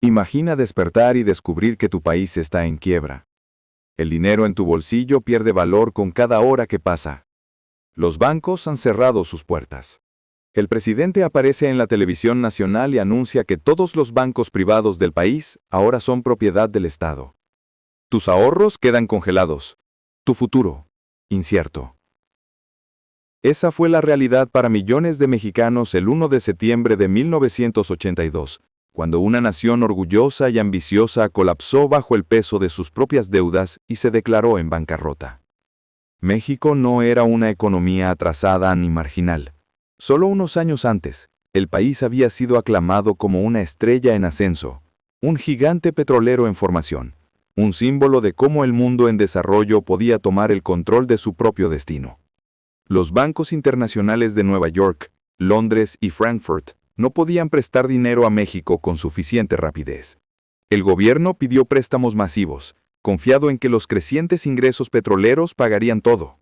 Imagina despertar y descubrir que tu país está en quiebra. El dinero en tu bolsillo pierde valor con cada hora que pasa. Los bancos han cerrado sus puertas. El presidente aparece en la televisión nacional y anuncia que todos los bancos privados del país ahora son propiedad del Estado. Tus ahorros quedan congelados. Tu futuro, incierto. Esa fue la realidad para millones de mexicanos el 1 de septiembre de 1982, cuando una nación orgullosa y ambiciosa colapsó bajo el peso de sus propias deudas y se declaró en bancarrota. México no era una economía atrasada ni marginal. Solo unos años antes, el país había sido aclamado como una estrella en ascenso, un gigante petrolero en formación, un símbolo de cómo el mundo en desarrollo podía tomar el control de su propio destino. Los bancos internacionales de Nueva York, Londres y Frankfurt no podían prestar dinero a México con suficiente rapidez. El gobierno pidió préstamos masivos, confiado en que los crecientes ingresos petroleros pagarían todo.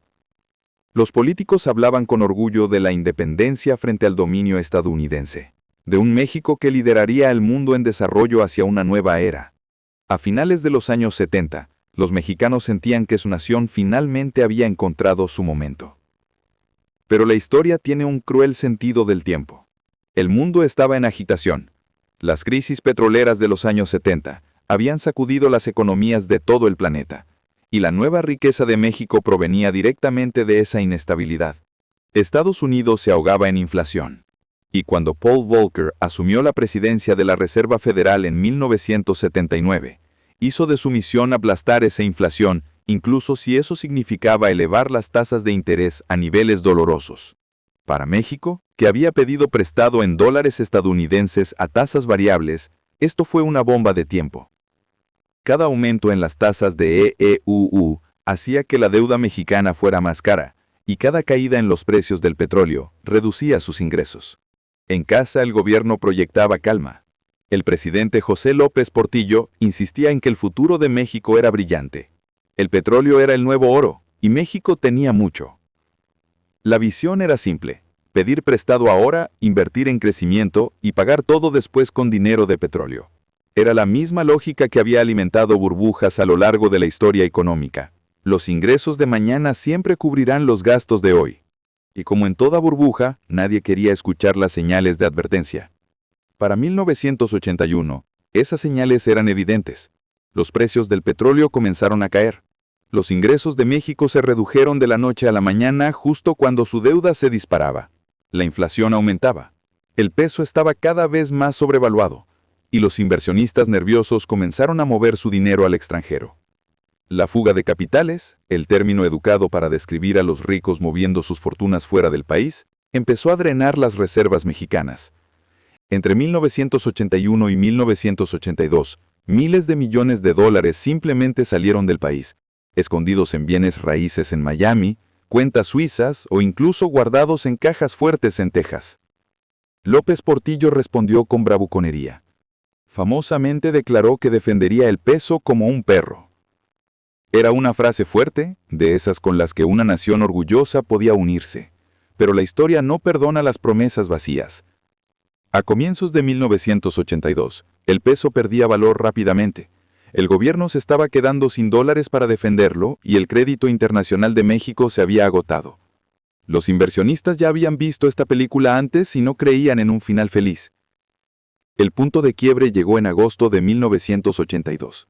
Los políticos hablaban con orgullo de la independencia frente al dominio estadounidense, de un México que lideraría el mundo en desarrollo hacia una nueva era. A finales de los años 70, los mexicanos sentían que su nación finalmente había encontrado su momento. Pero la historia tiene un cruel sentido del tiempo. El mundo estaba en agitación. Las crisis petroleras de los años 70 habían sacudido las economías de todo el planeta, y la nueva riqueza de México provenía directamente de esa inestabilidad. Estados Unidos se ahogaba en inflación, y cuando Paul Volcker asumió la presidencia de la Reserva Federal en 1979, hizo de su misión aplastar esa inflación, incluso si eso significaba elevar las tasas de interés a niveles dolorosos. Para México, que había pedido prestado en dólares estadounidenses a tasas variables, esto fue una bomba de tiempo. Cada aumento en las tasas de EEUU hacía que la deuda mexicana fuera más cara, y cada caída en los precios del petróleo reducía sus ingresos. En casa el gobierno proyectaba calma. El presidente José López Portillo insistía en que el futuro de México era brillante. El petróleo era el nuevo oro, y México tenía mucho. La visión era simple: pedir prestado ahora, invertir en crecimiento y pagar todo después con dinero de petróleo. Era la misma lógica que había alimentado burbujas a lo largo de la historia económica. Los ingresos de mañana siempre cubrirán los gastos de hoy. Y como en toda burbuja, nadie quería escuchar las señales de advertencia. Para 1981, esas señales eran evidentes. Los precios del petróleo comenzaron a caer. Los ingresos de México se redujeron de la noche a la mañana justo cuando su deuda se disparaba. La inflación aumentaba. El peso estaba cada vez más sobrevaluado, y los inversionistas nerviosos comenzaron a mover su dinero al extranjero. La fuga de capitales, el término educado para describir a los ricos moviendo sus fortunas fuera del país, empezó a drenar las reservas mexicanas. Entre 1981 y 1982, miles de millones de dólares simplemente salieron del país, escondidos en bienes raíces en Miami, cuentas suizas o incluso guardados en cajas fuertes en Texas. López Portillo respondió con bravuconería. Famosamente declaró que defendería el peso como un perro. Era una frase fuerte, de esas con las que una nación orgullosa podía unirse, pero la historia no perdona las promesas vacías. A comienzos de 1982, el peso perdía valor rápidamente. El gobierno se estaba quedando sin dólares para defenderlo y el crédito internacional de México se había agotado. Los inversionistas ya habían visto esta película antes y no creían en un final feliz. El punto de quiebre llegó en agosto de 1982.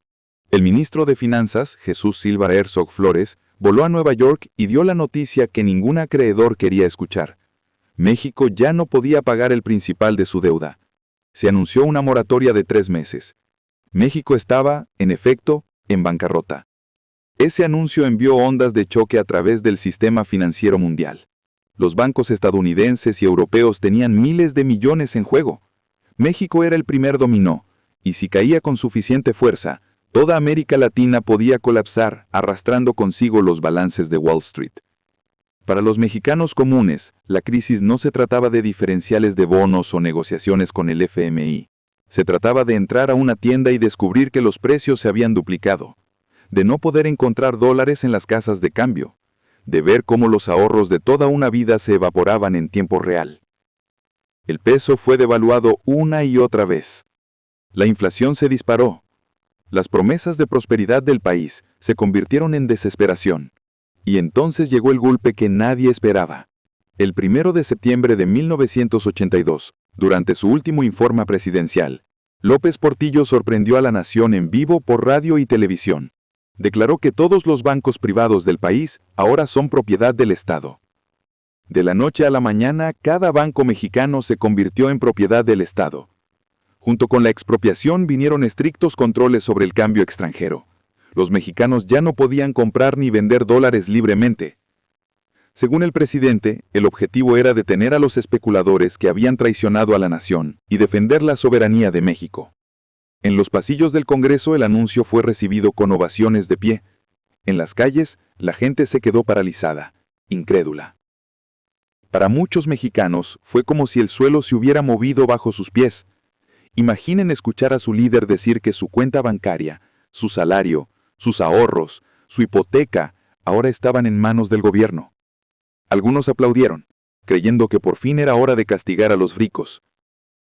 El ministro de Finanzas, Jesús Silva Herzog Flores, voló a Nueva York y dio la noticia que ningún acreedor quería escuchar. México ya no podía pagar el principal de su deuda. Se anunció una moratoria de 3 meses. México estaba, en efecto, en bancarrota. Ese anuncio envió ondas de choque a través del sistema financiero mundial. Los bancos estadounidenses y europeos tenían miles de millones en juego. México era el primer dominó, y si caía con suficiente fuerza, toda América Latina podía colapsar, arrastrando consigo los balances de Wall Street. Para los mexicanos comunes, la crisis no se trataba de diferenciales de bonos o negociaciones con el FMI. Se trataba de entrar a una tienda y descubrir que los precios se habían duplicado, de no poder encontrar dólares en las casas de cambio, de ver cómo los ahorros de toda una vida se evaporaban en tiempo real. El peso fue devaluado una y otra vez. La inflación se disparó. Las promesas de prosperidad del país se convirtieron en desesperación. Y entonces llegó el golpe que nadie esperaba. El 1 de septiembre de 1982, durante su último informe presidencial, López Portillo sorprendió a la nación en vivo por radio y televisión. Declaró que todos los bancos privados del país ahora son propiedad del Estado. De la noche a la mañana, cada banco mexicano se convirtió en propiedad del Estado. Junto con la expropiación vinieron estrictos controles sobre el cambio extranjero. Los mexicanos ya no podían comprar ni vender dólares libremente. Según el presidente, el objetivo era detener a los especuladores que habían traicionado a la nación y defender la soberanía de México. En los pasillos del Congreso el anuncio fue recibido con ovaciones de pie. En las calles, la gente se quedó paralizada, incrédula. Para muchos mexicanos fue como si el suelo se hubiera movido bajo sus pies. Imaginen escuchar a su líder decir que su cuenta bancaria, su salario, sus ahorros, su hipoteca, ahora estaban en manos del gobierno. Algunos aplaudieron, creyendo que por fin era hora de castigar a los ricos.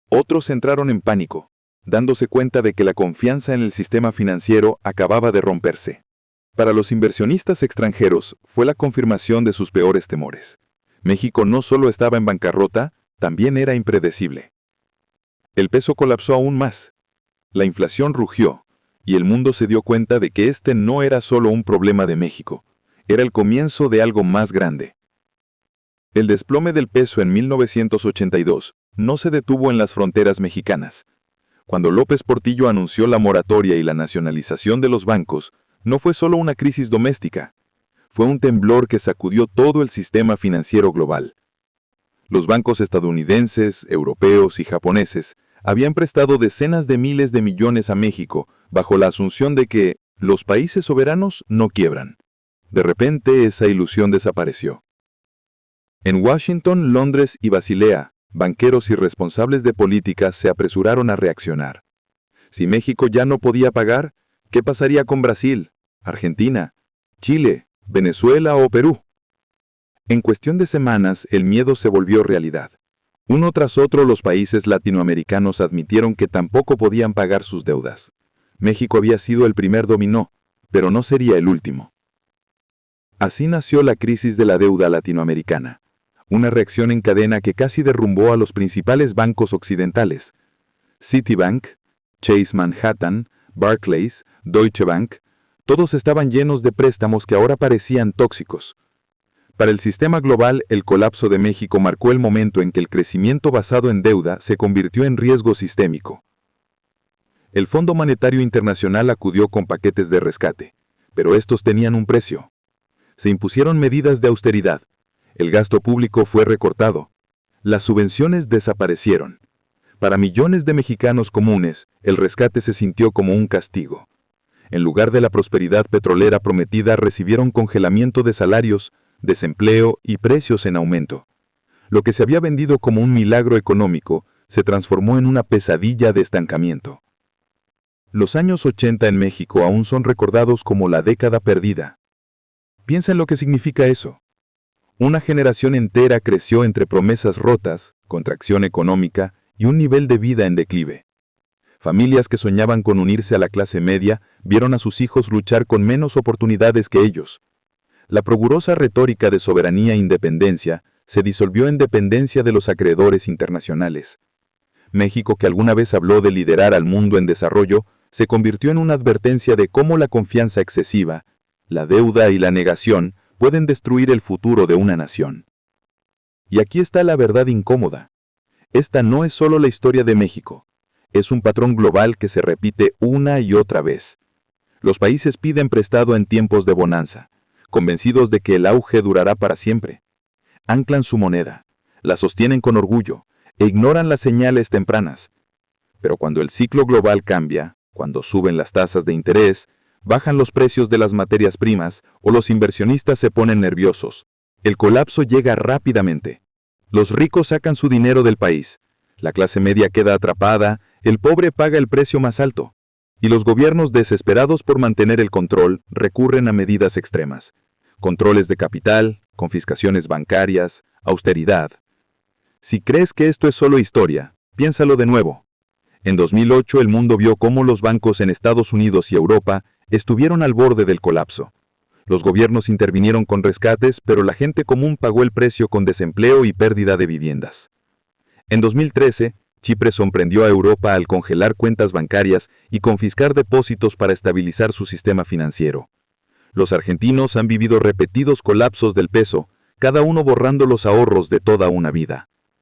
Otros entraron en pánico, dándose cuenta de que la confianza en el sistema financiero acababa de romperse. Para los inversionistas extranjeros fue la confirmación de sus peores temores. México no solo estaba en bancarrota, también era impredecible. El peso colapsó aún más. La inflación rugió, y el mundo se dio cuenta de que este no era solo un problema de México, era el comienzo de algo más grande. El desplome del peso en 1982 no se detuvo en las fronteras mexicanas. Cuando López Portillo anunció la moratoria y la nacionalización de los bancos, no fue solo una crisis doméstica, fue un temblor que sacudió todo el sistema financiero global. Los bancos estadounidenses, europeos y japoneses habían prestado decenas de miles de millones a México bajo la asunción de que los países soberanos no quiebran. De repente esa ilusión desapareció. En Washington, Londres y Basilea, banqueros y responsables de política se apresuraron a reaccionar. Si México ya no podía pagar, ¿qué pasaría con Brasil, Argentina, Chile, Venezuela o Perú? En cuestión de semanas, el miedo se volvió realidad. Uno tras otro, los países latinoamericanos admitieron que tampoco podían pagar sus deudas. México había sido el primer dominó, pero no sería el último. Así nació la crisis de la deuda latinoamericana, una reacción en cadena que casi derrumbó a los principales bancos occidentales. Citibank, Chase Manhattan, Barclays, Deutsche Bank, todos estaban llenos de préstamos que ahora parecían tóxicos. Para el sistema global, el colapso de México marcó el momento en que el crecimiento basado en deuda se convirtió en riesgo sistémico. El Fondo Monetario Internacional acudió con paquetes de rescate, pero estos tenían un precio. Se impusieron medidas de austeridad. El gasto público fue recortado. Las subvenciones desaparecieron. Para millones de mexicanos comunes, el rescate se sintió como un castigo. En lugar de la prosperidad petrolera prometida, recibieron congelamiento de salarios, desempleo y precios en aumento. Lo que se había vendido como un milagro económico se transformó en una pesadilla de estancamiento. Los años 80 en México aún son recordados como la década perdida. Piensa en lo que significa eso. Una generación entera creció entre promesas rotas, contracción económica y un nivel de vida en declive. Familias que soñaban con unirse a la clase media vieron a sus hijos luchar con menos oportunidades que ellos. La pregurosa retórica de soberanía e independencia se disolvió en dependencia de los acreedores internacionales. México, que alguna vez habló de liderar al mundo en desarrollo, se convirtió en una advertencia de cómo la confianza excesiva, la deuda y la negación pueden destruir el futuro de una nación. Y aquí está la verdad incómoda. Esta no es solo la historia de México. Es un patrón global que se repite una y otra vez. Los países piden prestado en tiempos de bonanza, convencidos de que el auge durará para siempre. Anclan su moneda, la sostienen con orgullo e ignoran las señales tempranas. Pero cuando el ciclo global cambia, cuando suben las tasas de interés, bajan los precios de las materias primas o los inversionistas se ponen nerviosos, el colapso llega rápidamente. Los ricos sacan su dinero del país, la clase media queda atrapada, el pobre paga el precio más alto, y los gobiernos, desesperados por mantener el control, recurren a medidas extremas. Controles de capital, confiscaciones bancarias, austeridad. Si crees que esto es solo historia, piénsalo de nuevo. En 2008 el mundo vio cómo los bancos en Estados Unidos y Europa estuvieron al borde del colapso. Los gobiernos intervinieron con rescates, pero la gente común pagó el precio con desempleo y pérdida de viviendas. En 2013, Chipre sorprendió a Europa al congelar cuentas bancarias y confiscar depósitos para estabilizar su sistema financiero. Los argentinos han vivido repetidos colapsos del peso, cada uno borrando los ahorros de toda una vida.